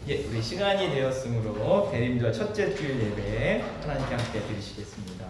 우리 시간이 되었으므로 대림절 첫째 주일 예배 하나님께 함께 드리시겠습니다.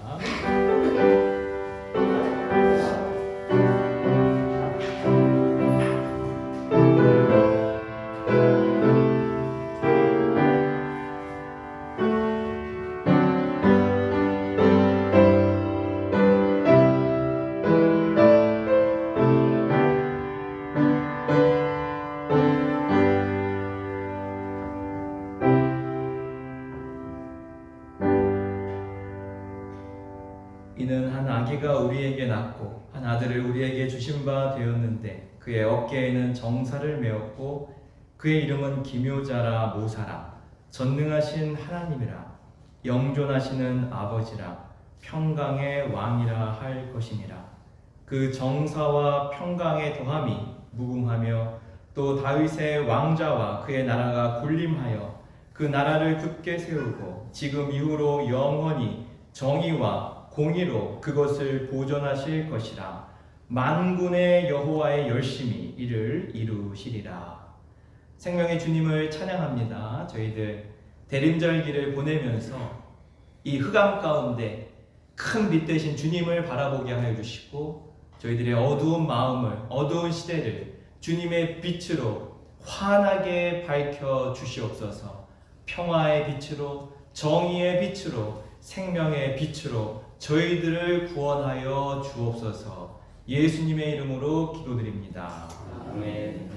이는 한 아기가 우리에게 낳고 한 아들을 우리에게 주신 바 되었는데 그의 어깨에는 정사를 메었고 그의 이름은 기묘자라 모사라 전능하신 하나님이라 영존하시는 아버지라 평강의 왕이라 할 것이니라. 그 정사와 평강의 더함이 무궁하며 또 다윗의 왕자와 그의 나라가 군림하여 그 나라를 굳게 세우고 지금 이후로 영원히 정의와 공의로 그것을 보존하실 것이라. 만군의 여호와의 열심히 이를 이루시리라. 생명의 주님을 찬양합니다. 저희들 대림절기를 보내면서 이 흑암 가운데 큰 빛 되신 주님을 바라보게 하여 주시고 저희들의 어두운 마음을, 어두운 시대를 주님의 빛으로 환하게 밝혀 주시옵소서. 평화의 빛으로, 정의의 빛으로, 생명의 빛으로 저희들을 구원하여 주옵소서. 예수님의 이름으로 기도드립니다. 아멘.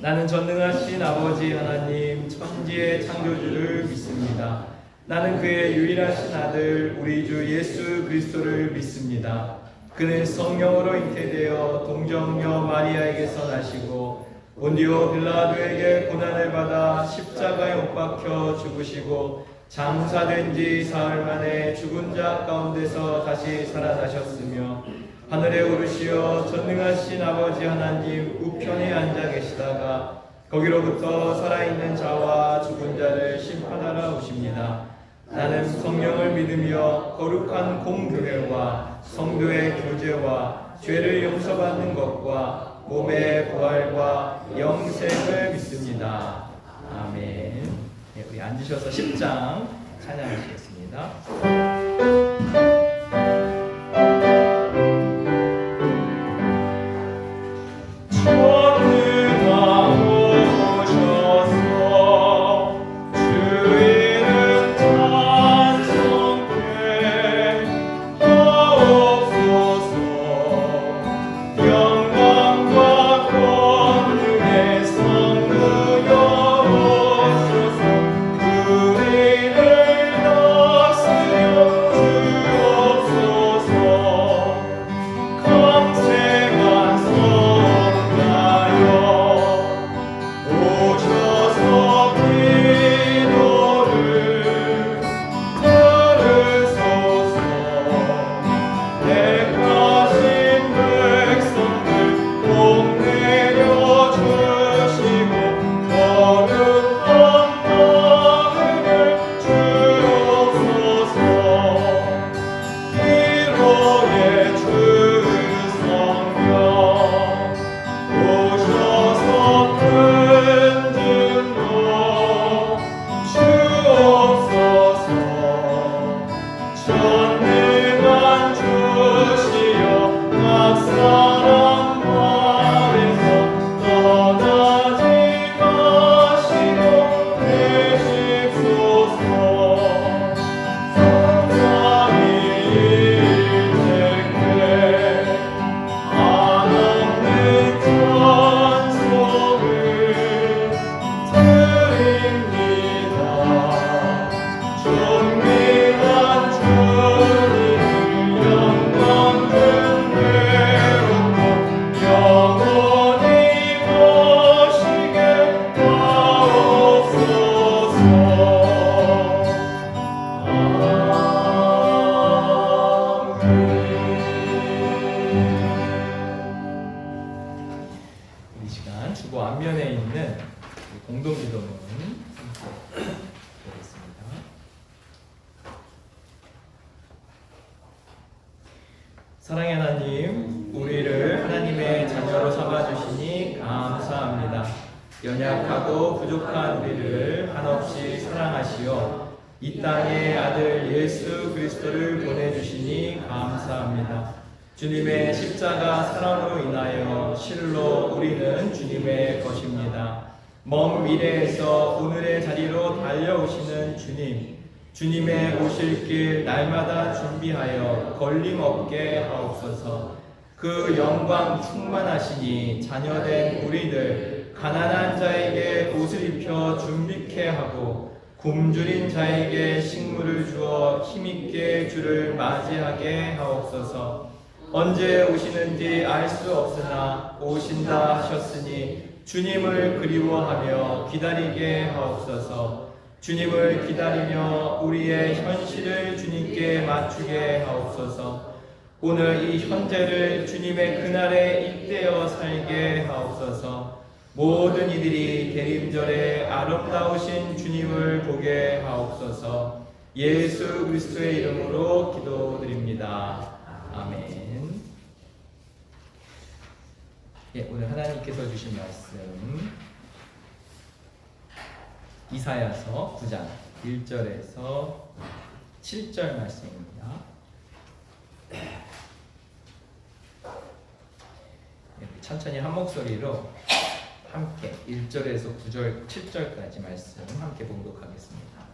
나는 전능하신 아버지 하나님 천지의 창조주를 믿습니다. 나는 그의 유일하신 아들 우리 주 예수 그리스도를 믿습니다. 그는 성령으로 잉태되어 동정녀 마리아에게서 나시고 본디오 빌라도에게 고난을 받아 십자가에 못 박혀 죽으시고 장사된 지 사흘 만에 죽은 자 가운데서 다시 살아나셨으며 하늘에 오르시어 전능하신 아버지 하나님 우편에 앉아 계시다가 거기로부터 살아있는 자와 죽은 자를 심판하러 오십니다. 나는 성령을 믿으며 거룩한 공교회와 성도의 교제와 죄를 용서받는 것과 몸의 부활과 영생을 믿습니다. 아멘. 우리 앉으셔서 10장 찬양하시겠습니다. 사랑의 하나님, 우리를 하나님의 자녀로 삼아주시니 감사합니다. 연약하고 부족한 우리를 한없이 사랑하시어 이 땅에 아들 예수 그리스도를 보내주시니 감사합니다. 주님의 십자가 사랑으로 인하여 실로 우리는 주님의 것입니다. 먼 미래에서 오늘의 자리로 달려오시는 주님, 주님의 오실 길 날마다 준비하여 걸림없게 하옵소서. 그 영광 충만하시니 자녀된 우리들 가난한 자에게 옷을 입혀 준비케 하고 굶주린 자에게 식물을 주어 힘있게 주를 맞이하게 하옵소서. 언제 오시는지 알 수 없으나 오신다 하셨으니 주님을 그리워하며 기다리게 하옵소서. 주님을 기다리며 우리의 현실을 주님께 맞추게 하옵소서. 오늘 이 현재를 주님의 그날에 잇대어 살게 하옵소서. 모든 이들이 대림절에 아름다우신 주님을 보게 하옵소서. 예수 그리스도의 이름으로 기도드립니다. 아멘. 오늘 하나님께서 주신 말씀 이사야서 9장 1절에서 7절 말씀입니다. 천천히 한 목소리로 함께 1절에서 9절, 7절까지 말씀 함께 봉독하겠습니다.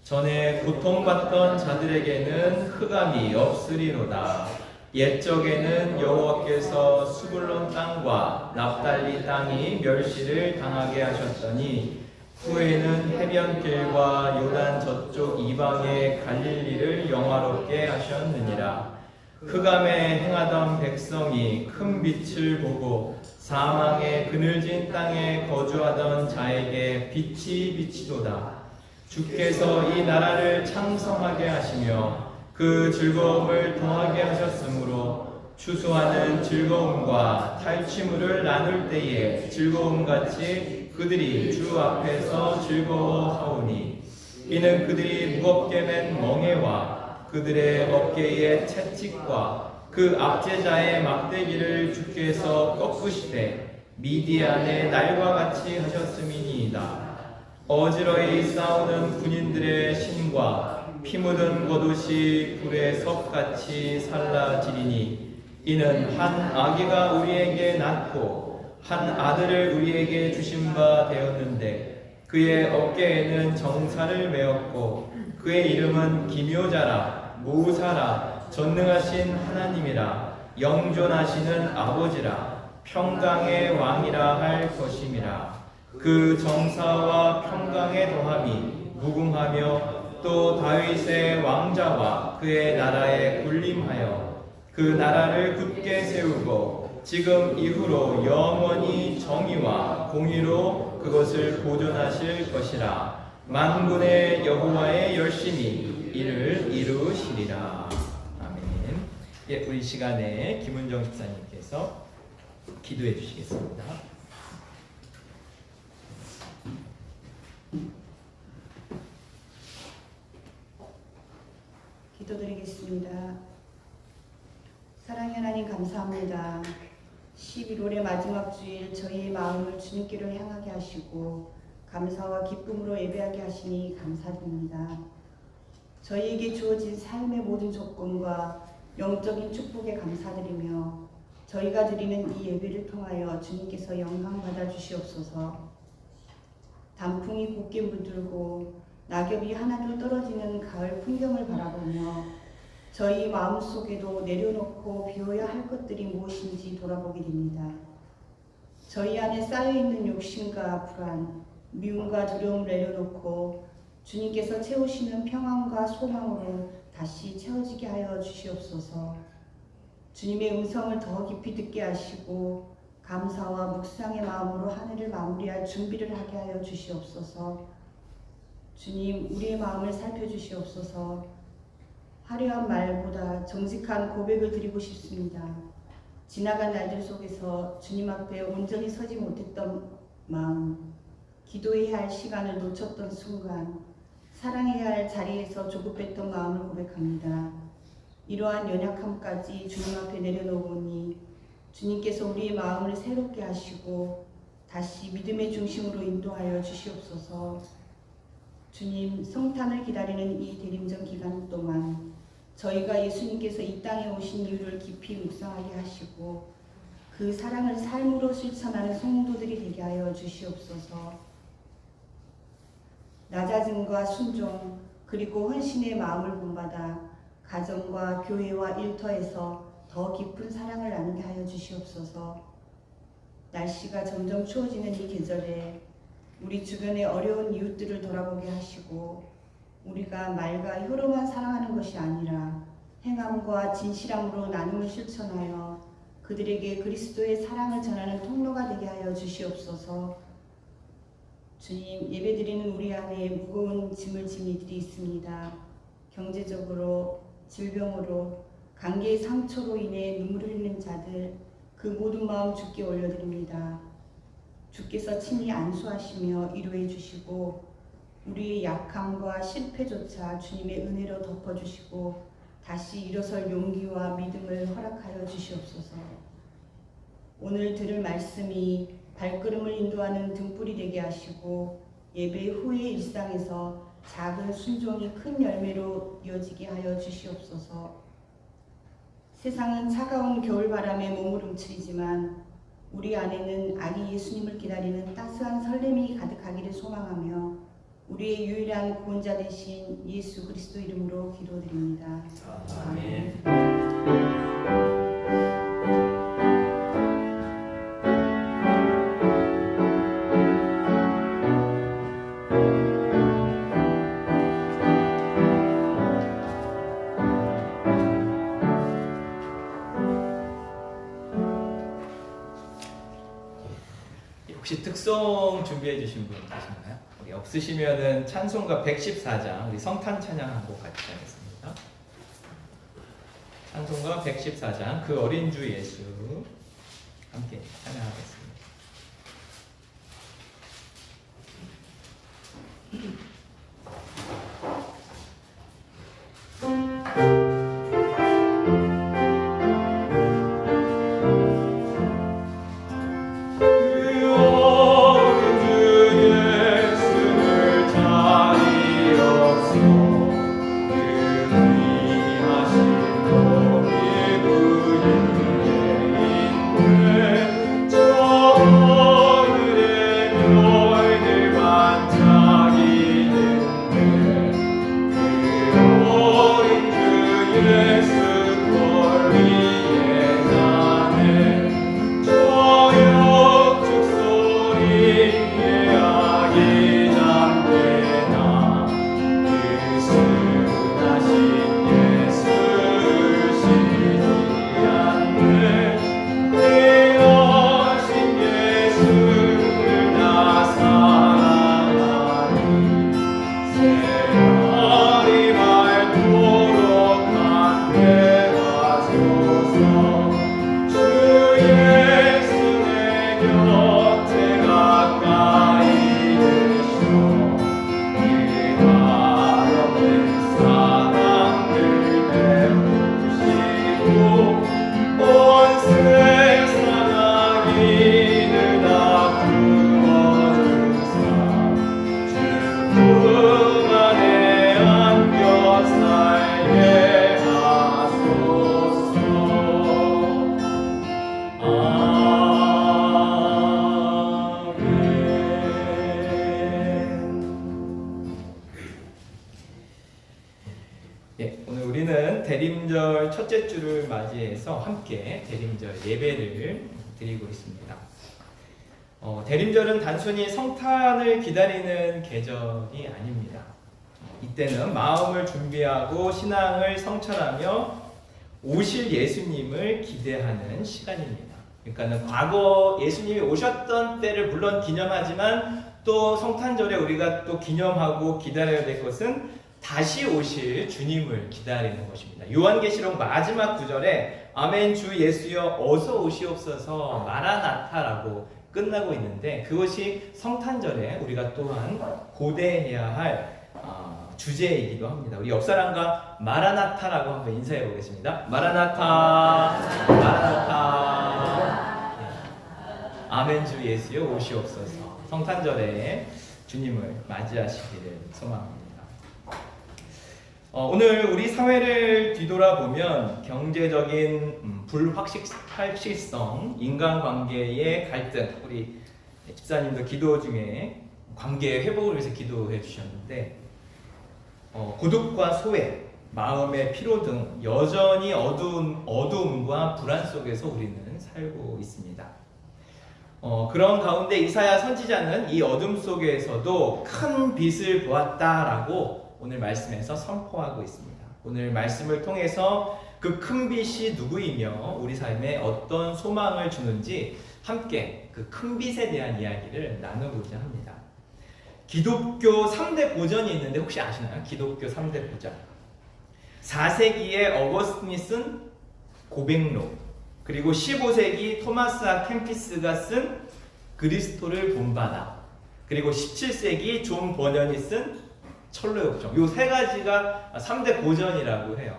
전에 고통받던 자들에게는 흑암이 없으리로다. 옛적에는 여호와께서 수불론 땅과 납달리 땅이 멸시를 당하게 하셨더니 후에는 해변길과 요단 저쪽 이방의 갈릴리를 영화롭게 하셨느니라. 흑암에 행하던 백성이 큰 빛을 보고 사망의 그늘진 땅에 거주하던 자에게 빛이 비치도다. 주께서 이 나라를 창성하게 하시며 그 즐거움을 더하게 하셨으므로 추수하는 즐거움과 탈취물을 나눌 때에 즐거움같이 그들이 주 앞에서 즐거워하오니 이는 그들이 무겁게 맨 멍에와 그들의 어깨의 채찍과 그 압제자의 막대기를 주께서 꺾으시되 미디안의 날과 같이 하셨음이니이다. 어지러이 싸우는 군인들의 신과 피 묻은 겉옷이 불의 섭같이 살라지리니 이는 한 아기가 우리에게 낳고 한 아들을 우리에게 주신 바 되었는데 그의 어깨에는 정사를 메었고 그의 이름은 기묘자라 모사라 전능하신 하나님이라 영존하시는 아버지라 평강의 왕이라 할 것임이라. 그 정사와 평강의 더함이 무궁하며 또 다윗의 왕자와 그의 나라에 군림하여 그 나라를 굳게 세우고 지금 이후로 영원히 정의와 공의로 그것을 보존하실 것이라. 만군의 여호와의 열심히 이를 이루시리라. 아멘. 우리 시간에 김은정 집사님께서 기도해 주시겠습니다. 기도드리겠습니다. 사랑의 하나님 감사합니다. 11월의 마지막 주일 저희의 마음을 주님께로 향하게 하시고 감사와 기쁨으로 예배하게 하시니 감사드립니다. 저희에게 주어진 삶의 모든 조건과 영적인 축복에 감사드리며 저희가 드리는 이 예배를 통하여 주님께서 영광 받아 주시옵소서. 단풍이 곱게 물들고 낙엽이 하나둘 떨어지는 가을 풍경을 바라보며 저희 마음속에도 내려놓고 비워야 할 것들이 무엇인지 돌아보게 됩니다. 저희 안에 쌓여있는 욕심과 불안, 미움과 두려움을 내려놓고 주님께서 채우시는 평안과 소망으로 다시 채워지게 하여 주시옵소서. 주님의 음성을 더 깊이 듣게 하시고 감사와 묵상의 마음으로 한 해를 마무리할 준비를 하게 하여 주시옵소서. 주님, 우리의 마음을 살펴주시옵소서. 화려한 말보다 정직한 고백을 드리고 싶습니다. 지나간 날들 속에서 주님 앞에 온전히 서지 못했던 마음, 기도해야 할 시간을 놓쳤던 순간, 사랑해야 할 자리에서 조급했던 마음을 고백합니다. 이러한 연약함까지 주님 앞에 내려놓으니 주님께서 우리의 마음을 새롭게 하시고 다시 믿음의 중심으로 인도하여 주시옵소서. 주님, 성탄을 기다리는 이 대림절 기간 동안 저희가 예수님께서 이 땅에 오신 이유를 깊이 묵상하게 하시고 그 사랑을 삶으로 실천하는 성도들이 되게 하여 주시옵소서. 낮아짐과 순종 그리고 헌신의 마음을 본받아 가정과 교회와 일터에서 더 깊은 사랑을 나누게 하여 주시옵소서. 날씨가 점점 추워지는 이 계절에 우리 주변의 어려운 이웃들을 돌아보게 하시고 우리가 말과 혀로만 사랑하는 것이 아니라 행함과 진실함으로 나눔을 실천하여 그들에게 그리스도의 사랑을 전하는 통로가 되게 하여 주시옵소서. 주님, 예배드리는 우리 안에 무거운 짐을 진 이들이 있습니다. 경제적으로, 질병으로, 관계의 상처로 인해 눈물을 흘리는 자들, 그 모든 마음 주께 올려드립니다. 주께서 친히 안수하시며 위로해 주시고 우리의 약함과 실패조차 주님의 은혜로 덮어주시고 다시 일어설 용기와 믿음을 허락하여 주시옵소서. 오늘 들을 말씀이 발걸음을 인도하는 등불이 되게 하시고 예배 후의 일상에서 작은 순종이 큰 열매로 이어지게 하여 주시옵소서. 세상은 차가운 겨울바람에 몸을 움츠리지만 우리 안에는 아기 예수님을 기다리는 따스한 설렘이 가득하기를 소망하며 우리의 유일한 구원자 되신 예수 그리스도 이름으로 기도드립니다. 아멘. 혹시 특송 준비해 주신 분 계신가요? 우리 없으시면은 찬송가 114장 우리 성탄 찬양하고 같이 하겠습니다. 찬송가 114장 그 어린 주 예수 함께 찬양하겠습니다. 대림절 첫째 주를 맞이해서 함께 대림절 예배를 드리고 있습니다. 대림절은 단순히 성탄을 기다리는 계절이 아닙니다. 이때는 마음을 준비하고 신앙을 성찰하며 오실 예수님을 기대하는 시간입니다. 그러니까는 과거 예수님이 오셨던 때를 물론 기념하지만 또 성탄절에 우리가 또 기념하고 기다려야 될 것은 다시 오실 주님을 기다리는 것입니다. 요한계시록 마지막 구절에 아멘 주 예수여 어서 오시옵소서 마라나타라고 끝나고 있는데 그것이 성탄절에 우리가 또한 고대해야 할 주제이기도 합니다. 우리 옆사람과 마라나타라고 한번 인사해 보겠습니다. 마라나타, 마라나타. 아멘 주 예수여 오시옵소서. 성탄절에 주님을 맞이하시기를 소망합니다. 오늘 우리 사회를 뒤돌아보면 경제적인 불확실성, 인간관계의 갈등, 우리 집사님도 기도 중에 관계 회복을 위해서 기도해 주셨는데 고독과 소외, 마음의 피로 등 여전히 어두움과 불안 속에서 우리는 살고 있습니다. 그런 가운데 이사야 선지자는 이 어둠 속에서도 큰 빛을 보았다라고 오늘 말씀에서 선포하고 있습니다. 오늘 말씀을 통해서 그 큰 빛이 누구이며 우리 삶에 어떤 소망을 주는지 함께 그 큰 빛에 대한 이야기를 나누고자 합니다. 기독교 3대 고전이 있는데 혹시 아시나요? 기독교 3대 고전. 4세기에 어거스틴이 쓴 고백록, 그리고 15세기 토마스 아 캠피스가 쓴 그리스도를 본받아, 그리고 17세기 존 버년이 쓴 철로역정. 이 세 가지가 3대 고전이라고 해요.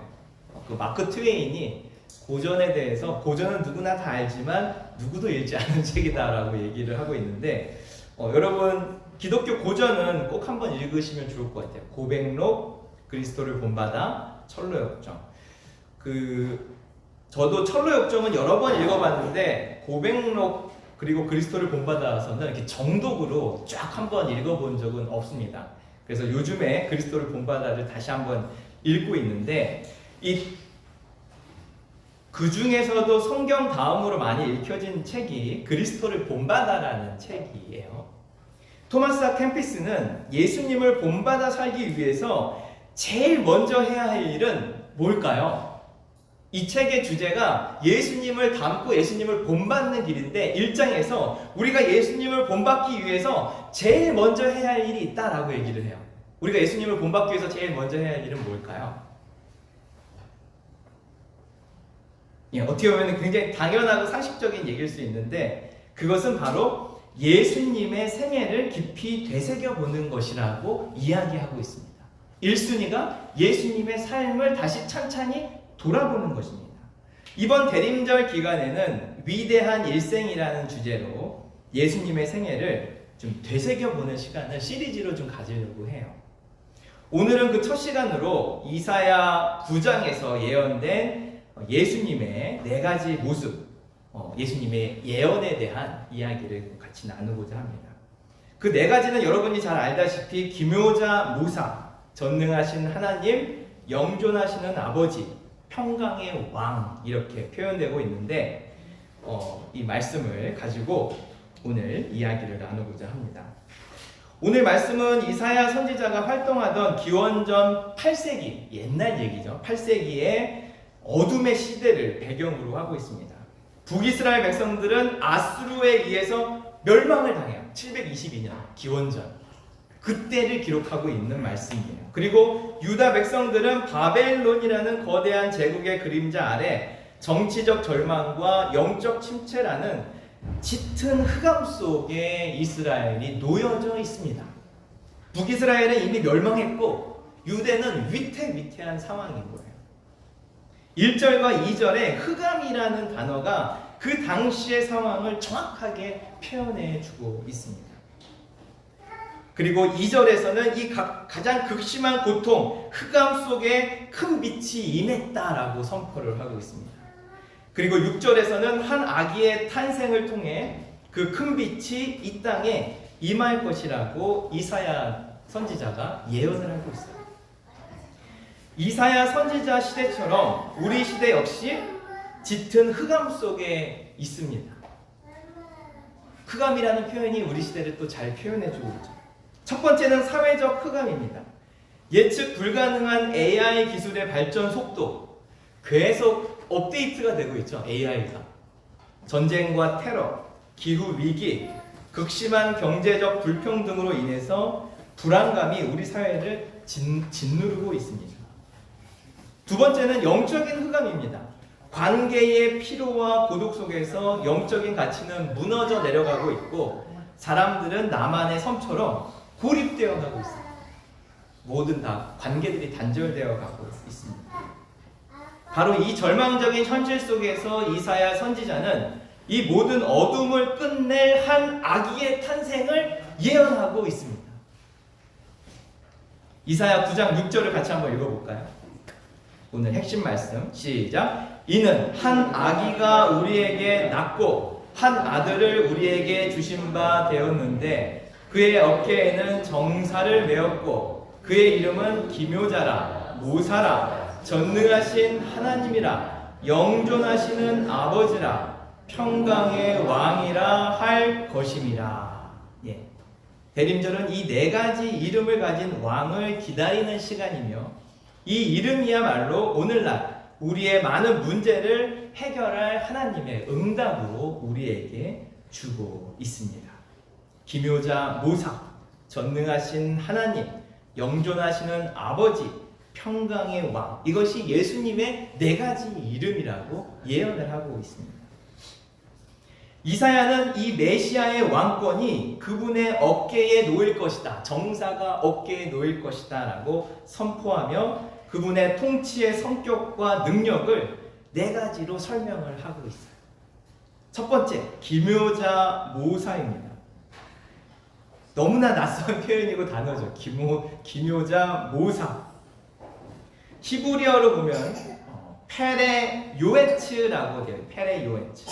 그 마크 트웨인이 고전에 대해서 고전은 누구나 다 알지만 누구도 읽지 않은 책이다라고 얘기를 하고 있는데 여러분 기독교 고전은 꼭 한번 읽으시면 좋을 것 같아요. 고백록, 그리스도를 본받아, 철로역정. 저도 철로역정은 여러 번 읽어봤는데 고백록 그리고 그리스도를 본받아서는 이렇게 정독으로 쫙 한번 읽어본 적은 없습니다. 그래서 요즘에 그리스도를 본받아를 다시 한번 읽고 있는데 그 중에서도 성경 다음으로 많이 읽혀진 책이 그리스도를 본받아라는 책이에요. 토마스 아 캠피스는 예수님을 본받아 살기 위해서 제일 먼저 해야 할 일은 뭘까요? 이 책의 주제가 예수님을 닮고 예수님을 본받는 길인데 1장에서 우리가 예수님을 본받기 위해서 제일 먼저 해야 할 일이 있다라고 얘기를 해요. 우리가 예수님을 본받기 위해서 제일 먼저 해야 할 일은 뭘까요? 어떻게 보면 굉장히 당연하고 상식적인 얘기일 수 있는데 그것은 바로 예수님의 생애를 깊이 되새겨보는 것이라고 이야기하고 있습니다. 1순위가 예수님의 삶을 다시 찬찬히 돌아보는 것입니다. 이번 대림절 기간에는 위대한 일생이라는 주제로 예수님의 생애를 좀 되새겨보는 시간을 시리즈로 좀 가지려고 해요. 오늘은 그 첫 시간으로 이사야 9장에서 예언된 예수님의 4가지 모습, 예수님의 예언에 대한 이야기를 같이 나누고자 합니다. 그 4가지는 여러분이 잘 알다시피 기묘자 모사, 전능하신 하나님, 영존하시는 아버지, 평강의 왕 이렇게 표현되고 있는데 이 말씀을 가지고 오늘 이야기를 나누고자 합니다. 오늘 말씀은 이사야 선지자가 활동하던 기원전 8세기, 옛날 얘기죠. 8세기의 어둠의 시대를 배경으로 하고 있습니다. 북이스라엘 백성들은 아수르에 의해서 멸망을 당해요. 722년 기원전. 그때를 기록하고 있는 말씀이에요. 그리고 유다 백성들은 바벨론이라는 거대한 제국의 그림자 아래 정치적 절망과 영적 침체라는 짙은 흑암 속에 이스라엘이 놓여져 있습니다. 북이스라엘은 이미 멸망했고 유대는 위태위태한 상황인 거예요. 1절과 2절에 흑암이라는 단어가 그 당시의 상황을 정확하게 표현해 주고 있습니다. 그리고 2절에서는 이 가장 극심한 고통, 흑암 속에 큰 빛이 임했다라고 선포를 하고 있습니다. 그리고 6절에서는 한 아기의 탄생을 통해 그 큰 빛이 이 땅에 임할 것이라고 이사야 선지자가 예언을 하고 있어요. 이사야 선지자 시대처럼 우리 시대 역시 짙은 흑암 속에 있습니다. 흑암이라는 표현이 우리 시대를 또 잘 표현해주고 있죠. 첫 번째는 사회적 흑암입니다. 예측 불가능한 AI 기술의 발전 속도, 계속 업데이트가 되고 있죠. AI가. 전쟁과 테러, 기후위기, 극심한 경제적 불평등으로 인해서 불안감이 우리 사회를 짓누르고 있습니다. 두 번째는 영적인 흑암입니다. 관계의 피로와 고독 속에서 영적인 가치는 무너져 내려가고 있고 사람들은 나만의 섬처럼 고립되어 가고 있습니다. 모든 다 관계들이 단절되어 가고 있습니다. 바로 이 절망적인 현실 속에서 이사야 선지자는 이 모든 어둠을 끝낼 한 아기의 탄생을 예언하고 있습니다. 이사야 9장 6절을 같이 한번 읽어볼까요? 오늘 핵심 말씀 시작. 이는 한 아기가 우리에게 낳고 한 아들을 우리에게 주신 바 되었는데 그의 어깨에는 정사를 메었고 그의 이름은 기묘자라 모사라 전능하신 하나님이라 영존하시는 아버지라 평강의 왕이라 할 것임이라. 예. 대림절은 이 네 가지 이름을 가진 왕을 기다리는 시간이며 이 이름이야말로 오늘날 우리의 많은 문제를 해결할 하나님의 응답으로 우리에게 주고 있습니다. 기묘자 모사, 전능하신 하나님, 영존하시는 아버지, 평강의 왕, 이것이 예수님의 네 가지 이름이라고 예언을 하고 있습니다. 이사야는 이 메시아의 왕권이 그분의 어깨에 놓일 것이다, 정사가 어깨에 놓일 것이다 라고 선포하며 그분의 통치의 성격과 능력을 네 가지로 설명을 하고 있어요. 첫 번째, 기묘자 모사입니다. 너무나 낯선 표현이고 단어죠. 기묘자 모사. 히브리어로 보면 페레 요에츠라고 돼요. 페레 요에츠.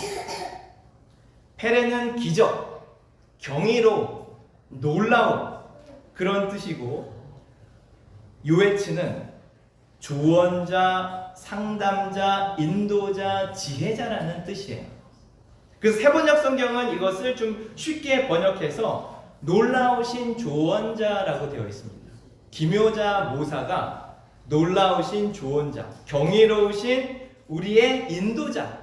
페레는 기적, 경이로움, 놀라움 그런 뜻이고 요에츠는 조언자, 상담자, 인도자, 지혜자라는 뜻이에요. 그래서 세번역 성경은 이것을 좀 쉽게 번역해서 놀라우신 조언자라고 되어 있습니다. 기묘자 모사가 놀라우신 조언자, 경이로우신 우리의 인도자,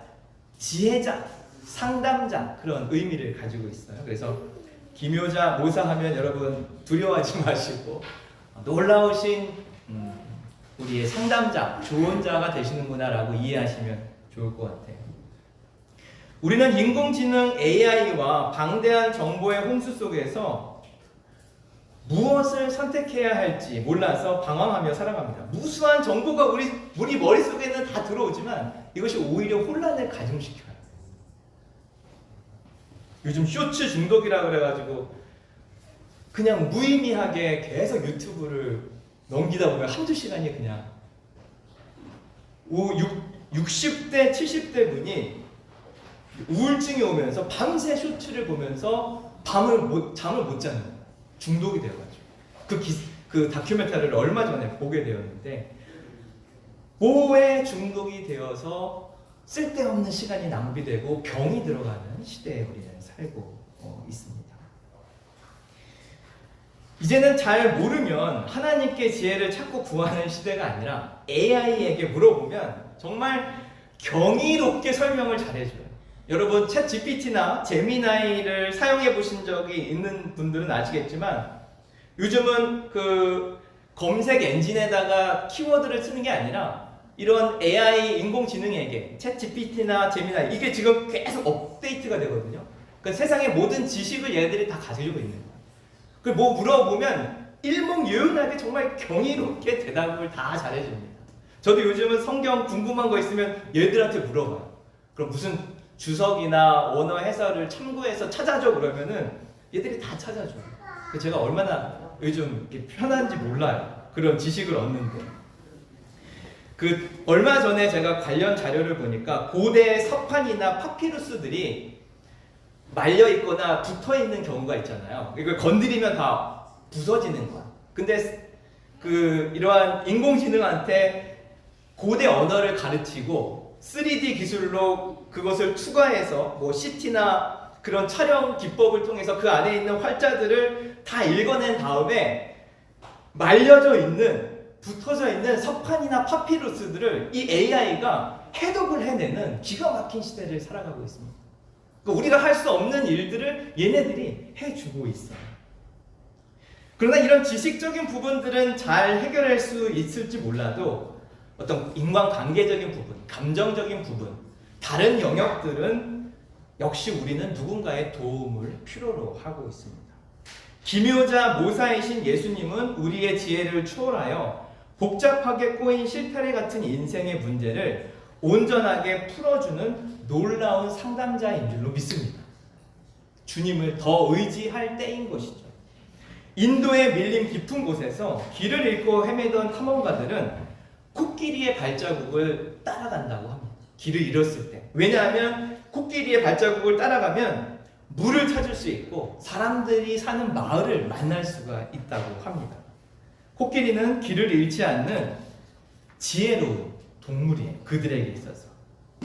지혜자, 상담자 그런 의미를 가지고 있어요. 그래서 기묘자 모사하면 여러분 두려워하지 마시고 놀라우신 우리의 상담자, 조언자가 되시는구나 라고 이해하시면 좋을 것 같아요. 우리는 인공지능 AI와 방대한 정보의 홍수 속에서 무엇을 선택해야 할지 몰라서 방황하며 살아갑니다. 무수한 정보가 우리 머릿속에는 다 들어오지만 이것이 오히려 혼란을 가중시켜요. 요즘 쇼츠 중독이라 그래가지고 그냥 무의미하게 계속 유튜브를 넘기다 보면 한두 시간이 그냥 60대, 70대 분이 우울증이 오면서 밤새 쇼츠를 보면서 잠을 못 자는 거예요. 중독이 되어가지고 그 다큐멘터리를 얼마 전에 보게 되었는데 뭐에 중독이 되어서 쓸데없는 시간이 낭비되고 병이 들어가는 시대에 우리는 살고 있습니다. 이제는 잘 모르면 하나님께 지혜를 찾고 구하는 시대가 아니라 AI에게 물어보면 정말 경이롭게 설명을 잘해줘요. 여러분 챗 GPT나 제미나이를 사용해 보신 적이 있는 분들은 아시겠지만 요즘은 그 검색 엔진에다가 키워드를 쓰는 게 아니라 이런 AI 인공지능에게 챗 GPT나 제미나이 이게 지금 계속 업데이트가 되거든요. 그러니까 세상의 모든 지식을 얘들이 다 가지고 있는 거예요. 그 뭐 물어보면 일목요연하게 정말 경이롭게 대답을 다 잘해줍니다. 저도 요즘은 성경 궁금한 거 있으면 얘들한테 물어봐요. 그럼 무슨 주석이나 원어 해설을 참고해서 찾아줘 그러면은 얘들이 다 찾아줘요. 제가 얼마나 요즘 이렇게 편한지 몰라요. 그런 지식을 얻는데. 얼마 전에 제가 관련 자료를 보니까 고대 서판이나 파피루스들이 말려 있거나 붙어 있는 경우가 있잖아요. 이걸 건드리면 다 부서지는 거야. 근데 이러한 인공지능한테 고대 언어를 가르치고 3D 기술로 그것을 추가해서 뭐 CT나 그런 촬영 기법을 통해서 그 안에 있는 활자들을 다 읽어낸 다음에 말려져 있는 붙어져 있는 서판이나 파피루스들을 이 AI가 해독을 해내는 기가 막힌 시대를 살아가고 있습니다. 그러니까 우리가 할 수 없는 일들을 얘네들이 해주고 있어요. 그러나 이런 지식적인 부분들은 잘 해결할 수 있을지 몰라도 어떤 인간관계적인 부분, 감정적인 부분, 다른 영역들은 역시 우리는 누군가의 도움을 필요로 하고 있습니다. 기묘자 모사이신 예수님은 우리의 지혜를 초월하여 복잡하게 꼬인 실타래 같은 인생의 문제를 온전하게 풀어주는 놀라운 상담자인 줄로 믿습니다. 주님을 더 의지할 때인 것이죠. 인도의 밀림 깊은 곳에서 길을 잃고 헤매던 탐험가들은 코끼리의 발자국을 따라간다고 합니다. 길을 잃었을 때. 왜냐하면 코끼리의 발자국을 따라가면 물을 찾을 수 있고 사람들이 사는 마을을 만날 수가 있다고 합니다. 코끼리는 길을 잃지 않는 지혜로운 동물이에요. 그들에게 있어서.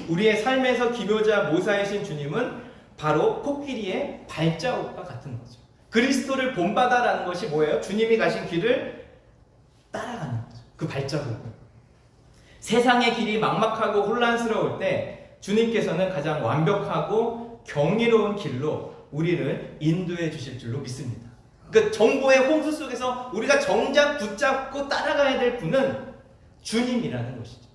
우리의 삶에서 기묘자 모사이신 주님은 바로 코끼리의 발자국과 같은 거죠. 그리스도를 본받아라는 것이 뭐예요? 주님이 가신 길을 따라가는 거죠. 그 발자국을. 세상의 길이 막막하고 혼란스러울 때 주님께서는 가장 완벽하고 경이로운 길로 우리를 인도해 주실 줄로 믿습니다. 그 정보의 홍수 속에서 우리가 정작 붙잡고 따라가야 될 분은 주님이라는 것이죠.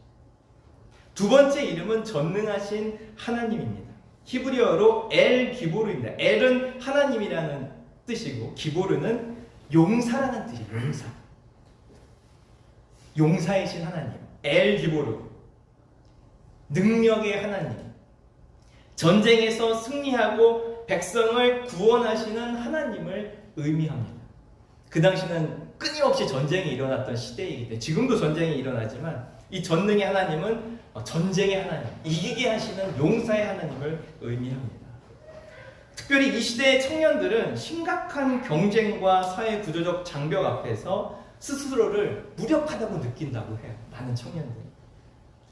두 번째 이름은 전능하신 하나님입니다. 히브리어로 엘 기보르입니다. 엘은 하나님이라는 뜻이고 기보르는 용사라는 뜻이에요. 용사. 용사이신 하나님. 엘 기보르. 능력의 하나님. 전쟁에서 승리하고 백성을 구원하시는 하나님을 의미합니다. 그 당시는 끊임없이 전쟁이 일어났던 시대이기 때문에 지금도 전쟁이 일어나지만 이 전능의 하나님은 전쟁의 하나님, 이기게 하시는 용사의 하나님을 의미합니다. 특별히 이 시대의 청년들은 심각한 경쟁과 사회 구조적 장벽 앞에서 스스로를 무력하다고 느낀다고 해요. 많은 청년들이.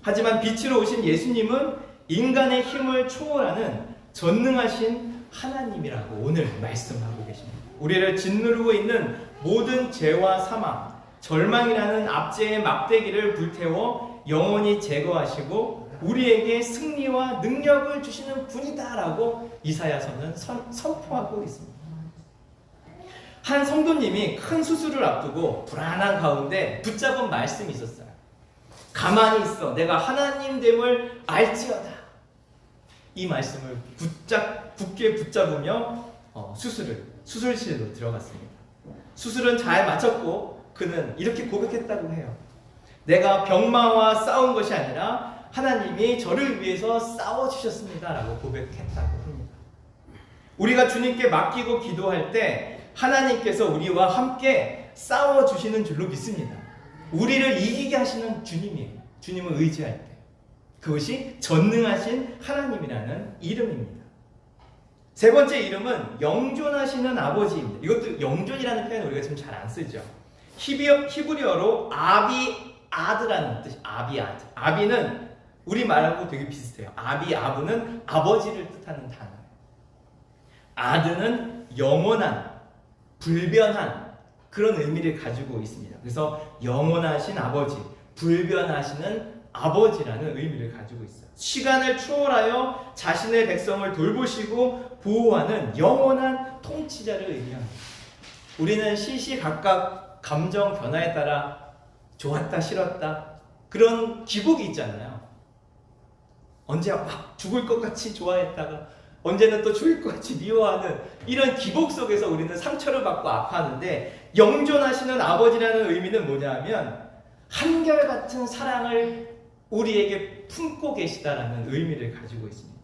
하지만 빛으로 오신 예수님은 인간의 힘을 초월하는 전능하신 하나님이라고 오늘 말씀하고 계십니다. 우리를 짓누르고 있는 모든 죄와 사망, 절망이라는 압제의 막대기를 불태워 영원히 제거하시고 우리에게 승리와 능력을 주시는 분이다라고 이사야서는 선포하고 있습니다. 한 성도님이 큰 수술을 앞두고 불안한 가운데 붙잡은 말씀이 있었어요. 가만히 있어, 내가 하나님됨을 알지어다. 이 말씀을 굳게 붙잡으며 수술실로 들어갔습니다. 수술은 잘 마쳤고 그는 이렇게 고백했다고 해요. 내가 병마와 싸운 것이 아니라 하나님이 저를 위해서 싸워주셨습니다 라고 고백했다고 합니다. 우리가 주님께 맡기고 기도할 때 하나님께서 우리와 함께 싸워주시는 줄로 믿습니다. 우리를 이기게 하시는 주님이에요. 주님을 의지할 때. 그것이 전능하신 하나님이라는 이름입니다. 세 번째 이름은 영존하시는 아버지입니다. 이것도 영존이라는 표현 우리가 지금 잘 안 쓰죠. 히브리어로 아비아드라는 뜻이 아비아드. 아비는 우리 말하고 되게 비슷해요. 아비아브는 아버지를 뜻하는 단어예요. 아드는 영원한, 불변한 그런 의미를 가지고 있습니다. 그래서 영원하신 아버지, 불변하시는 아버지라는 의미를 가지고 있어요. 시간을 초월하여 자신의 백성을 돌보시고 보호하는 영원한 통치자를 의미합니다. 우리는 시시각각 감정 변화에 따라 좋았다 싫었다 그런 기복이 있잖아요. 언제 막 죽을 것 같이 좋아했다가 언제는 또 죽을 것 같이 미워하는 이런 기복 속에서 우리는 상처를 받고 아파하는데 영존하시는 아버지라는 의미는 뭐냐면 한결같은 사랑을 우리에게 품고 계시다라는 의미를 가지고 있습니다.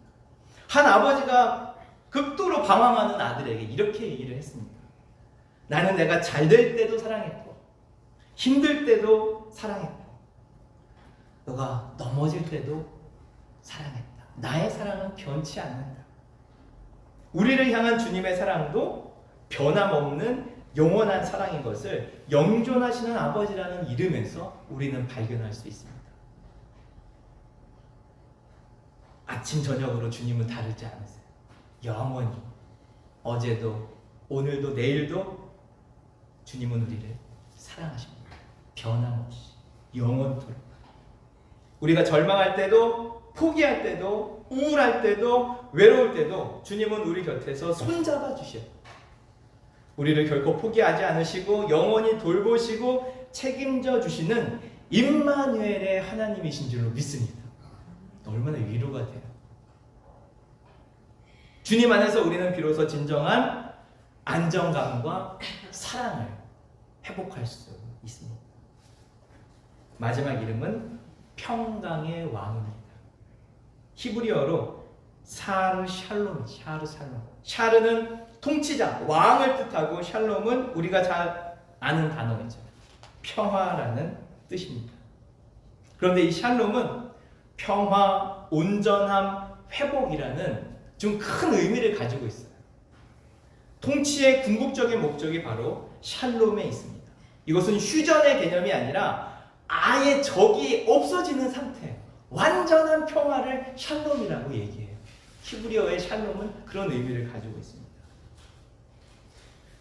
한 아버지가 극도로 방황하는 아들에게 이렇게 얘기를 했습니다. 나는 내가 잘 될 때도 사랑했고 힘들 때도 사랑했고 너가 넘어질 때도 사랑했다. 나의 사랑은 변치 않는다. 우리를 향한 주님의 사랑도 변함없는 영원한 사랑인 것을 영존하시는 아버지라는 이름에서 우리는 발견할 수 있습니다. 아침 저녁으로 주님은 다르지 않으세요. 영원히 어제도 오늘도 내일도 주님은 우리를 사랑하십니다. 변함없이 영원토록. 우리가 절망할 때도 포기할 때도 우울할 때도 외로울 때도 주님은 우리 곁에서 손잡아 주셔요. 우리를 결코 포기하지 않으시고 영원히 돌보시고 책임져 주시는 임마누엘의 하나님이신 줄로 믿습니다. 얼마나 위로가 돼요. 주님 안에서 우리는 비로소 진정한 안정감과 사랑을 회복할 수 있습니다. 마지막 이름은 평강의 왕입니다. 히브리어로 샤르 샬롬. 샤르는 통치자, 왕을 뜻하고 샬롬은 우리가 잘 아는 단어이죠. 평화라는 뜻입니다. 그런데 이 샬롬은 평화, 온전함, 회복이라는 좀 큰 의미를 가지고 있어요. 통치의 궁극적인 목적이 바로 샬롬에 있습니다. 이것은 휴전의 개념이 아니라 아예 적이 없어지는 상태, 완전한 평화를 샬롬이라고 얘기해요. 히브리어의 샬롬은 그런 의미를 가지고 있습니다.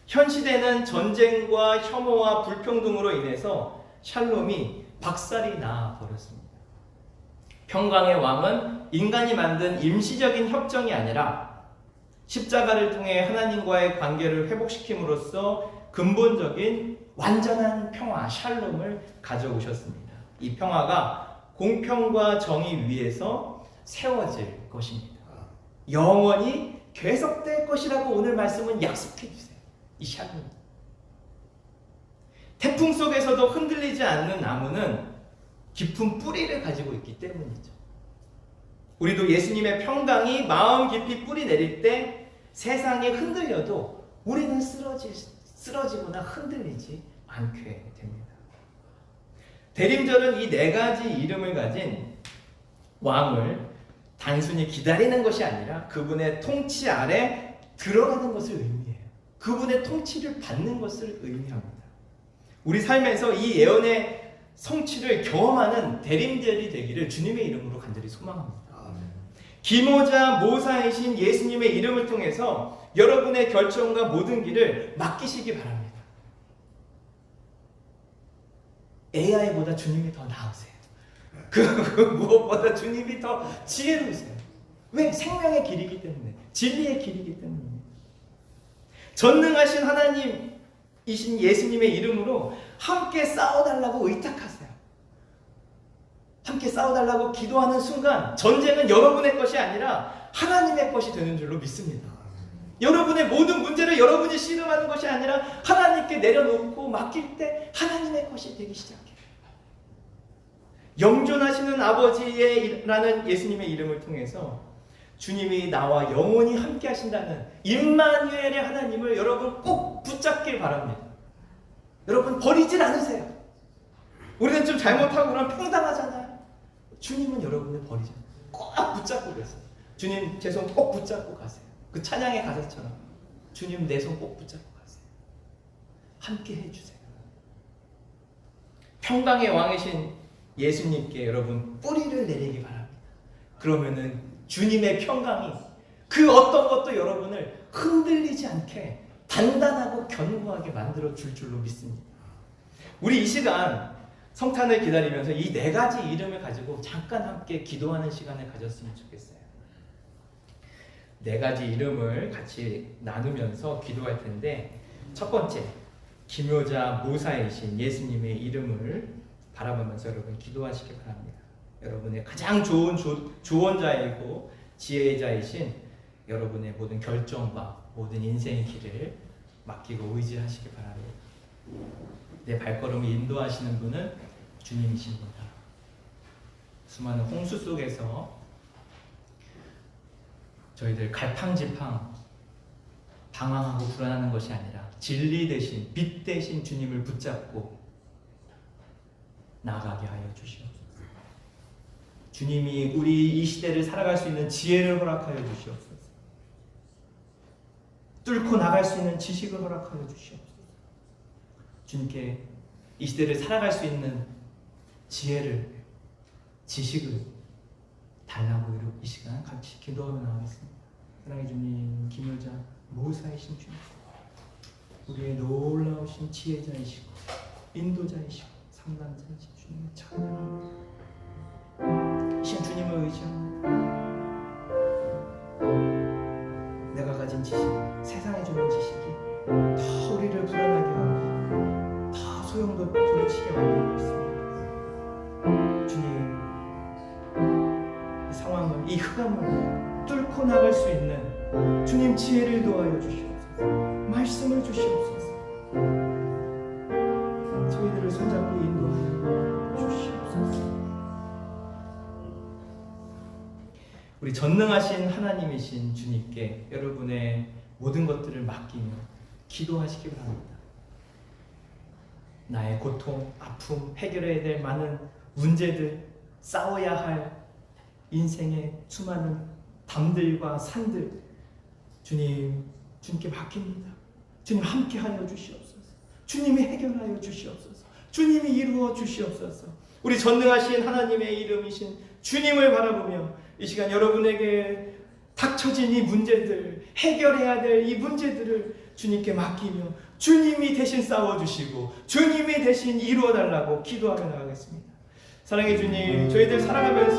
현 시대는 전쟁과 혐오와 불평등으로 인해서 샬롬이 박살이 나 버렸습니다. 평강의 왕은 인간이 만든 임시적인 협정이 아니라 십자가를 통해 하나님과의 관계를 회복시킴으로써 근본적인 완전한 평화, 샬롬을 가져오셨습니다. 이 평화가 공평과 정의 위에서 세워질 것입니다. 영원히 계속될 것이라고 오늘 말씀은 약속해 주세요. 이 샬롬. 태풍 속에서도 흔들리지 않는 나무는 깊은 뿌리를 가지고 있기 때문이죠. 우리도 예수님의 평강이 마음 깊이 뿌리 내릴 때 세상에 흔들려도 우리는 쓰러지거나 흔들리지 않게 됩니다. 대림절은 이 네 가지 이름을 가진 왕을 단순히 기다리는 것이 아니라 그분의 통치 아래 들어가는 것을 의미해요. 그분의 통치를 받는 것을 의미합니다. 우리 삶에서 이 예언의 성취를 경험하는 대림절이 되기를 주님의 이름으로 간절히 소망합니다. 기모자 모사이신 예수님의 이름을 통해서 여러분의 결정과 모든 길을 맡기시기 바랍니다. AI보다 주님이 더 나으세요. 그 무엇보다 주님이 더 지혜로우세요. 왜? 생명의 길이기 때문에, 진리의 길이기 때문입니다. 전능하신 하나님이신 예수님의 이름으로 함께 싸워달라고 의탁하세요. 함께 싸워달라고 기도하는 순간 전쟁은 여러분의 것이 아니라 하나님의 것이 되는 줄로 믿습니다. 여러분의 모든 문제를 여러분이 씨름하는 것이 아니라 하나님께 내려놓고 맡길 때 하나님의 것이 되기 시작해요. 영존하시는 아버지라는 예수님의 이름을 통해서 주님이 나와 영원히 함께 하신다는 임마누엘의 하나님을 여러분 꼭 붙잡길 바랍니다. 여러분 버리질 않으세요. 우리는 좀 잘못하고 그러면 평당하잖아요. 주님은 여러분을 버리지 않아요. 꼭 붙잡고 계세요. 주님 제 손 꼭 붙잡고 가세요. 그 찬양의 가사처럼 주님 내 손 꼭 붙잡고 가세요. 함께 해주세요. 평강의 왕이신 예수님께 여러분 뿌리를 내리기 바랍니다. 그러면은 주님의 평강이 그 어떤 것도 여러분을 흔들리지 않게 단단하고 견고하게 만들어 줄 줄로 믿습니다. 우리 이 시간 성탄을 기다리면서 이 네 가지 이름을 가지고 잠깐 함께 기도하는 시간을 가졌으면 좋겠어요. 네 가지 이름을 같이 나누면서 기도할 텐데, 첫 번째, 기묘자 모사이신 예수님의 이름을 바라보면서 여러분 기도하시기 바랍니다. 여러분의 가장 좋은 조언자이고 지혜자이신 여러분의 모든 결정과 모든 인생의 길을 맡기고 의지하시기 바랍니다. 내 발걸음을 인도하시는 분은 주님이십니다. 수많은 홍수 속에서 저희들 갈팡질팡 방황하고 불안하는 것이 아니라 진리 대신 빛 대신 주님을 붙잡고 나아가게 하여 주시옵소서. 주님이 우리 이 시대를 살아갈 수 있는 지혜를 허락하여 주시옵소서. 뚫고 나갈 수 있는 지식을 허락하여 주시옵소서. 주님께 이 시대를 살아갈 수 있는 지혜를, 지식을 달라고 이 시간 같이 기도하며 나가겠습니다. 사랑의 주님, 기묘자 모사이신 주님, 우리의 놀라우신 지혜자이시고 인도자이시고 상담자이신 주님을 찬양합니다. 이 시간 주님을 의지합니다. 내가 가진 지식, 세상에 주는 지식이 더 우리를 불안하게 하고 더 소용도 돌이치게 만들고 있습니다. 주님, 이 상황을, 이 흑암을 뚫고 나갈 수 있는 주님 지혜를 도와여 주시옵소서. 말씀을 주시옵소서. 저희들을 손잡고 인도하여 주시옵소서. 우리 우리 전능하신 하나님이신 주님께 여러분의 모든 것들을 맡기며 기도하시기 바랍니다. 나의 고통, 아픔, 해결해야 될 많은 문제들, 싸워야 할 인생의 수많은 담들과 산들, 주님께 맡깁니다. 주님 함께하여 주시옵소서. 주님이 해결하여 주시옵소서. 주님이 이루어 주시옵소서. 우리 전능하신 하나님의 이름이신 주님을 바라보며 이 시간 여러분에게 닥쳐진 이 문제들, 해결해야 될 이 문제들을 주님께 맡기며 주님이 대신 싸워주시고 주님이 대신 이루어달라고 기도하며 나가겠습니다. 사랑의 주님, 저희들 살아가면서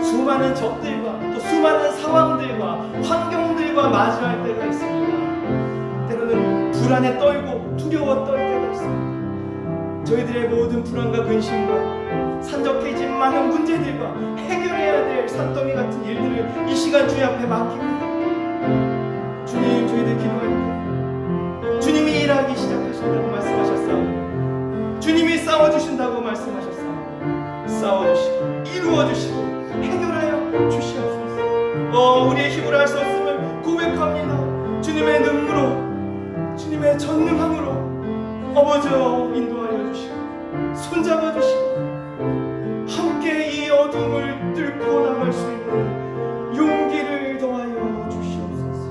수많은 적들과 또 수많은 상황들과 환경들과 마주할 때가 있습니다. 때로는 불안에 떨고 두려워 떨 때가 있습니다. 저희들의 모든 불안과 근심과 산적해진 많은 문제들과 해결해야 될 산더미 같은 일들을 이 시간 주님 앞에 맡깁니다. 주님, 저희들 기도할 때 주님이 일하기 시작하신다고 말씀하셨사오니 주님이 싸워주신다고 말씀하셨사오니 싸워주시고 이루어주시고 해결하여 주시옵소서. 우리의 힘으로 할 수 없음을 고백합니다. 주님의 능으로, 주님의 전능함으로 아버지여 인도하여 주시고 손잡아 주시고 함께 이 어둠을 뚫고 나갈 수 있는 용기를 더하여 주시옵소서.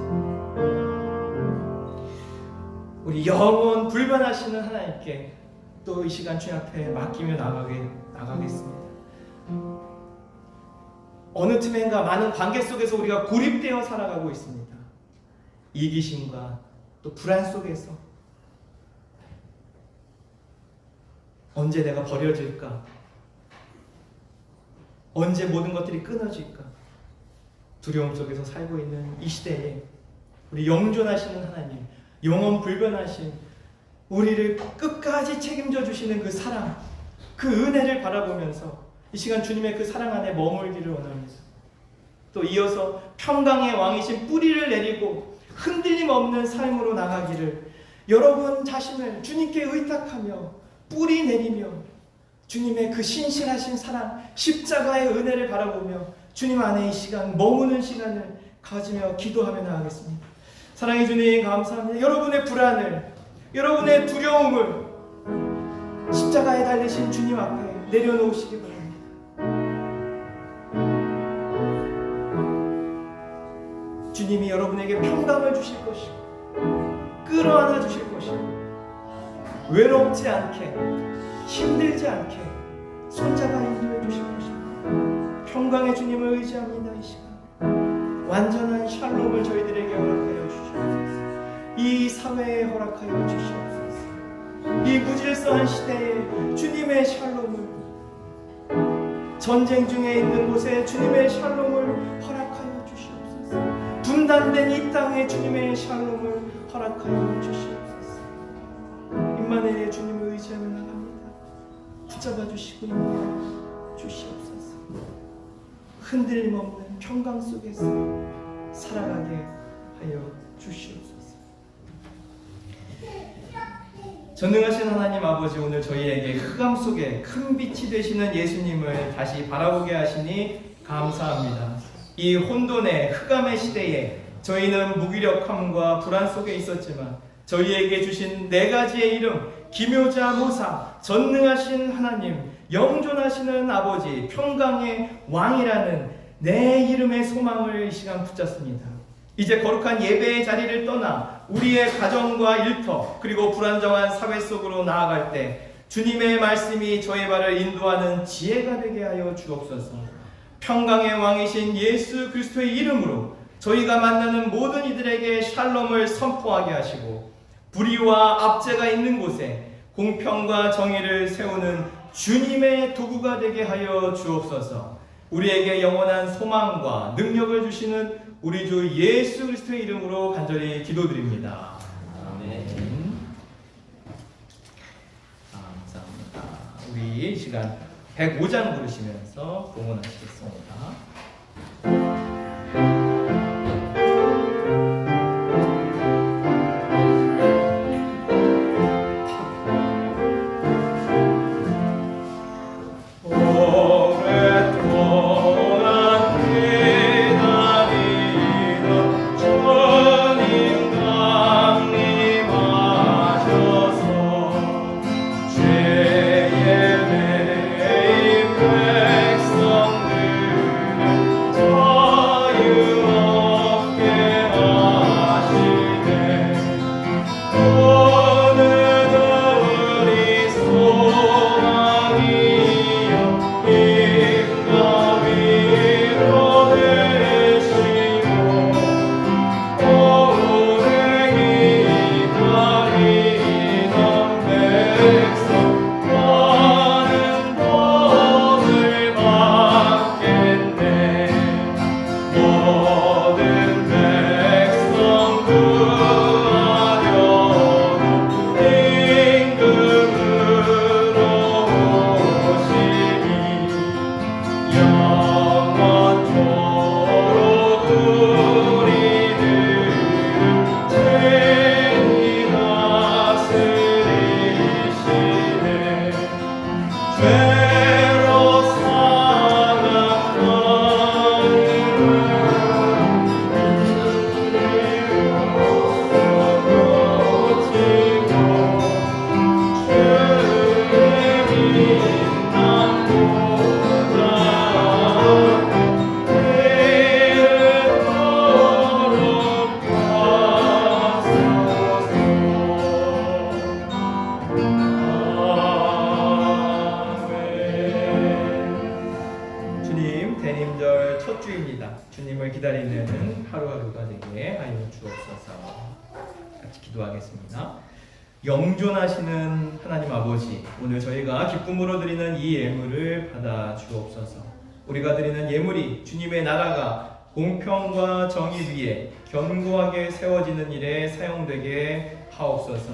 우리 영원 불변하시는 하나님께 또 이 시간 주님 앞에 맡기며 나가겠습니다. 어느 틈엔가 많은 관계 속에서 우리가 고립되어 살아가고 있습니다. 이기심과 또 불안 속에서 언제 내가 버려질까? 언제 모든 것들이 끊어질까? 두려움 속에서 살고 있는 이 시대에 우리 영존하시는 하나님, 영원 불변하신 우리를 끝까지 책임져 주시는 그 사랑, 그 은혜를 바라보면서 이 시간 주님의 그 사랑 안에 머물기를 원합니다. 또 이어서 평강의 왕이신 뿌리를 내리고 흔들림 없는 삶으로 나가기를 여러분 자신을 주님께 의탁하며 뿌리 내리며 주님의 그 신실하신 사랑, 십자가의 은혜를 바라보며 주님 안에 이 시간 머무는 시간을 가지며 기도하며 나가겠습니다. 사랑의 주님 감사합니다. 여러분의 불안을, 여러분의 두려움을 십자가에 달리신 주님 앞에 내려놓으시기 바랍니다. 주님이 여러분에게 평강을 주실 것이고 끌어안아 주실 것이고 외롭지 않게 힘들지 않게 손잡아 인도해 주실 것입니다. 평강의 주님을 의지합니다. 이 시간 완전한 샬롬을 저희들에게 허락하여 주시옵소서. 이 사회에 허락하여 주시옵소서. 이 무질서한 시대에 주님의 샬롬을, 전쟁 중에 있는 곳에 주님의 샬롬을 허락하여 주시옵소서. 분단된 이 땅에 주님의 샬롬을 허락하여 주시옵소서. 임마누엘의 주님을 의지하며 나갑니다. 붙잡아 주시고 인도하여 주시옵소서. 흔들림 없는 평강 속에서 살아가게 하여 주시옵소서. 전능하신 하나님 아버지, 오늘 저희에게 흑암 속에 큰 빛이 되시는 예수님을 다시 바라보게 하시니 감사합니다. 이 혼돈의 흑암의 시대에 저희는 무기력함과 불안 속에 있었지만 저희에게 주신 네 가지의 이름, 기묘자 모사, 전능하신 하나님, 영존하시는 아버지, 평강의 왕이라는 내 이름의 소망을 이 시간 붙잡습니다. 이제 거룩한 예배의 자리를 떠나 우리의 가정과 일터 그리고 불안정한 사회 속으로 나아갈 때 주님의 말씀이 저의 발을 인도하는 지혜가 되게 하여 주옵소서. 평강의 왕이신 예수 그리스도의 이름으로 저희가 만나는 모든 이들에게 샬롬을 선포하게 하시고 불의와 압제가 있는 곳에 공평과 정의를 세우는 주님의 도구가 되게 하여 주옵소서. 우리에게 영원한 소망과 능력을 주시는 우리 주 예수 그리스도의 이름으로 간절히 기도드립니다. 아멘. 감사합니다. 우리 이 시간 105장 부르시면서 봉헌하시겠습니다. 오랫동안 같이 기도하겠습니다. 영존하시는 하나님 아버지, 오늘 저희가 기쁨으로 드리는 이 예물을 받아 주옵소서. 우리가 드리는 예물이 주님의 나라가 공평과 정의 위에 견고하게 세워지는 일에 사용되게 하옵소서.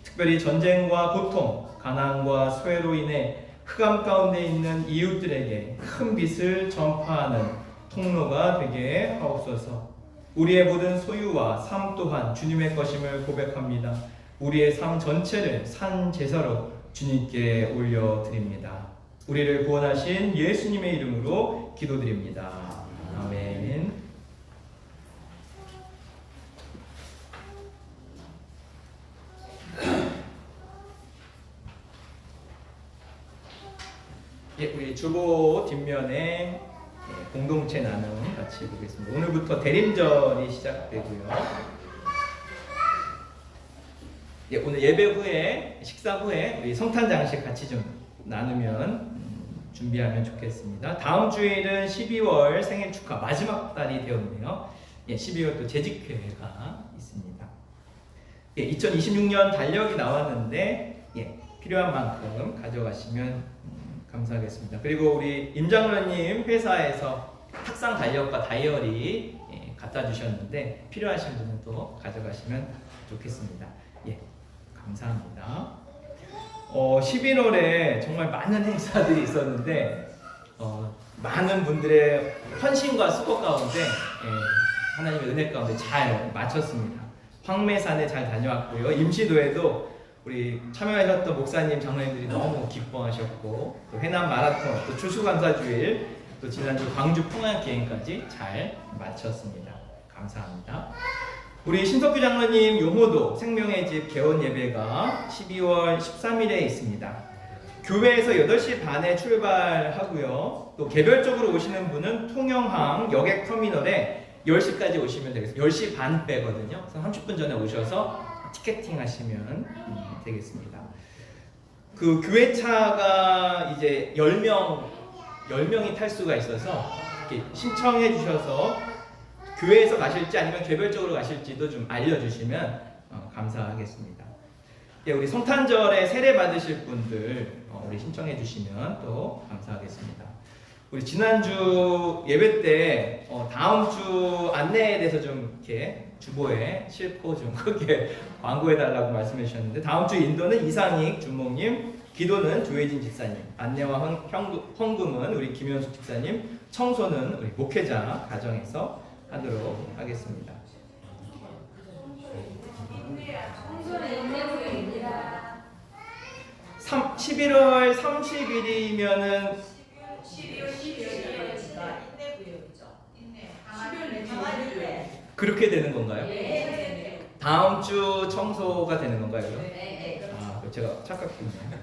특별히 전쟁과 고통, 가난과 소외로 인해 흑암 가운데 있는 이웃들에게 큰 빛을 전파하는 통로가 되게 하옵소서. 우리의 모든 소유와 삶 또한 주님의 것임을 고백합니다. 우리의 삶 전체를 산 제사로 주님께 올려드립니다. 우리를 구원하신 예수님의 이름으로 기도드립니다. 아멘. 예, 우리 주보 뒷면에 공동체 나눔 같이 보겠습니다. 오늘부터 대림절이 시작되고요. 예, 오늘 예배 후에 식사 후에 우리 성탄 장식 같이 좀 나누면 준비하면 좋겠습니다. 다음 주일은 12월 생일 축하 마지막 달이 되었네요. 예, 12월 또 재직회가 있습니다. 예, 2026년 달력이 나왔는데 예, 필요한 만큼 가져가시면 감사하겠습니다. 그리고 우리 임장로님 회사에서 탁상 달력과 다이어리 예, 갖다 주셨는데 필요하신 분은 또 가져가시면 좋겠습니다. 예, 감사합니다. 11월에 정말 많은 행사들이 있었는데 많은 분들의 헌신과 수고 가운데 하나님의 은혜 가운데 잘 마쳤습니다. 황매산에 잘 다녀왔고요. 임시도에도 우리 참여하셨던 목사님, 장로님들이 너무 기뻐하셨고 또 해남 마라톤, 또 추수감사주일, 또 지난주 광주 평안기행까지 잘 마쳤습니다. 감사합니다. 우리 신석규 장로님 요모도 생명의 집 개원 예배가 12월 13일에 있습니다. 교회에서 8시 반에 출발하고요. 또 개별적으로 오시는 분은 통영항 여객터미널에 10시까지 오시면 되겠습니다. 10시 반 빼거든요. 그래서 30분 전에 오셔서 티켓팅 하시면 되겠습니다. 그 교회차가 이제 10명이 탈 수가 있어서 이렇게 신청해 주셔서 교회에서 가실지 아니면 개별적으로 가실지도 좀 알려주시면 감사하겠습니다. 예, 우리 성탄절에 세례 받으실 분들 우리 신청해 주시면 또 감사하겠습니다. 우리 지난주 예배 때 다음 주 안내에 대해서 좀 이렇게 주보에 싣고 좀 크게 광고해 달라고 말씀해 주셨는데 다음 주 인도는 이상익 주목님, 기도는 조혜진 집사님, 안내와 헌금은 우리 김현숙 집사님, 청소는 우리 목회자 가정에서 하도록 하겠습니다. 11월 30일이면은 12월 그렇게 되는 건가요? 네. 다음 주 청소가 되는 건가요? 네. 아, 제가 착각했네요.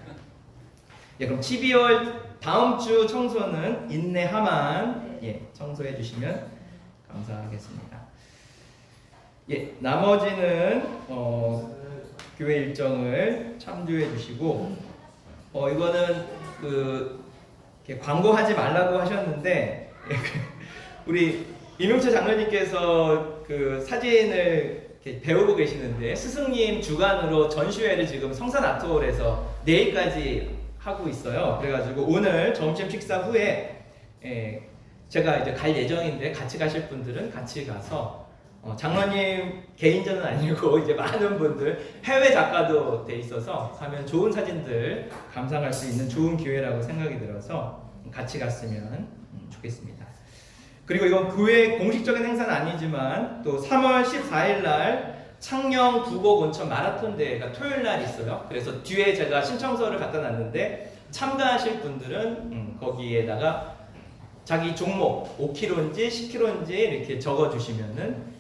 예, 그럼 12월 다음 주 청소는 인내하만 청소해 주시면 감사하겠습니다. 예, 나머지는 교회 일정을 참조해 주시고 이거는 이렇게 광고하지 말라고 하셨는데 우리 임용철 장로님께서 그 사진을 이렇게 배우고 계시는데 스승님 주관으로 전시회를 지금 성산 아트홀에서 내일까지 하고 있어요. 그래가지고 오늘 점심 식사 후에 제가 이제 갈 예정인데 같이 가실 분들은 같이 가서 장로님 개인전은 아니고 이제 많은 분들 해외 작가도 돼 있어서 가면 좋은 사진들 감상할 수 있는 좋은 기회라고 생각이 들어서 같이 갔으면 좋겠습니다. 그리고 이건 교회 공식적인 행사는 아니지만 또 3월 14일 날 창녕 부곡 온천 마라톤 대회가 토요일 날 있어요. 그래서 뒤에 제가 신청서를 갖다 놨는데 참가하실 분들은 거기에다가 자기 종목 5km인지 10km인지 이렇게 적어주시면은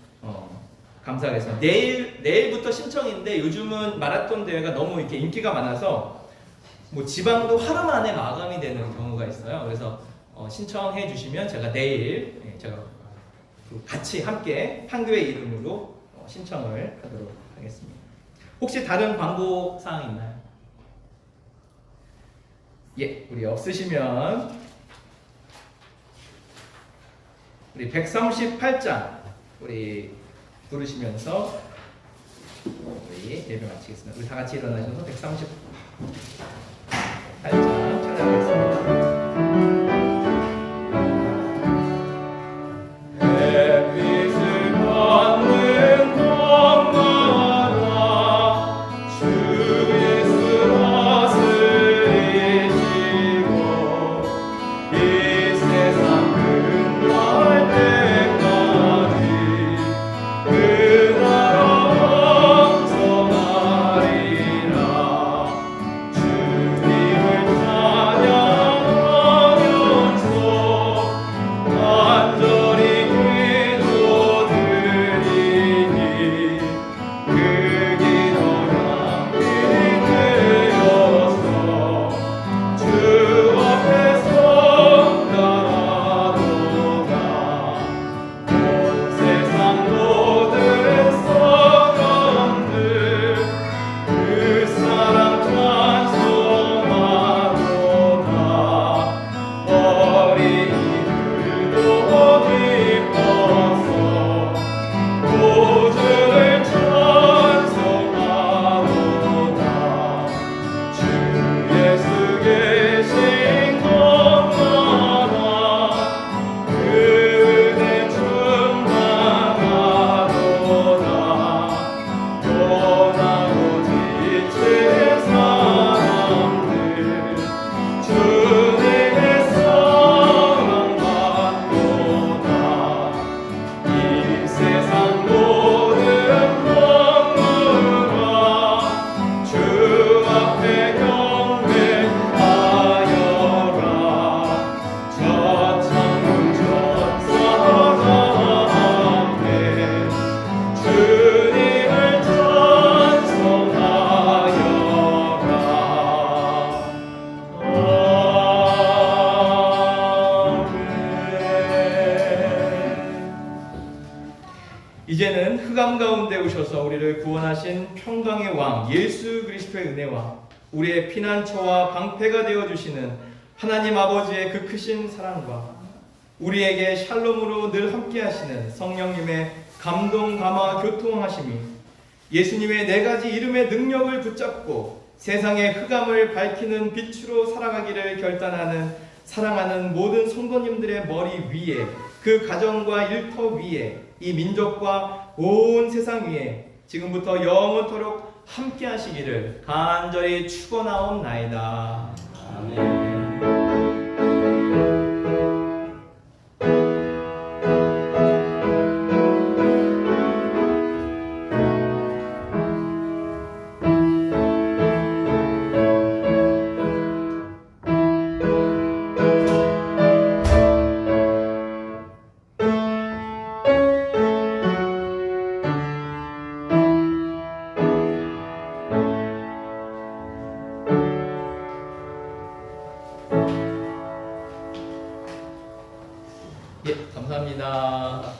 감사하겠습니다. 내일부터 신청인데 요즘은 마라톤 대회가 너무 이렇게 인기가 많아서 뭐 지방도 하루 만에 마감이 되는 경우가 있어요. 그래서 신청해 주시면 제가 내일 제가 같이 함께 한교회 이름으로 신청을 하도록 하겠습니다. 혹시 다른 광고 사항 있나요? 예, 우리 없으시면 우리 138장 우리 부르시면서 우리 예배 마치겠습니다. 우리 다 같이 일어나셔서 130 살짝 찬양하겠습니다. 햇빛을 받는 밤마다 주 예수 다스리시고 이 세상 끝날 때까지 그 나라 왕성하리라. 주님을 찬양하면서 간절히 기도드리니 그 기도 향기 되어서 주 앞에 선가로다. 온 세상 모든 사람들 그 사랑 찬송하도다. 어린이들도 기뻐서 구주를 찬송하도다. 주 예수 계신 곳마다 그 은혜 충만하도다. 떠나고 지친 사람들 주님의 사랑 받도다. 이 세상 모든 만물아 주 앞에 경배하여라. 저 창문 전사 앞에 주님을 찬송하여라. 아멘. 이제는 흑암 가운데 오셔서 우리를 구원하신 평강의 왕 예수 그리스도의 은혜와 우리의 피난처와 방패가 되어주시는 하나님 아버지의 그 크신 사랑과 우리에게 샬롬으로 늘 함께하시는 성령님의 감동, 감화, 교통하심이 예수님의 네 가지 이름의 능력을 붙잡고 세상의 흑암을 밝히는 빛으로 살아가기를 결단하는 사랑하는 모든 성도님들의 머리 위에, 그 가정과 일터 위에, 이 민족과 온 세상 위에 지금부터 영원토록 함께 하시기를 간절히 축원하옵나이다. 아멘. 예, 감사합니다.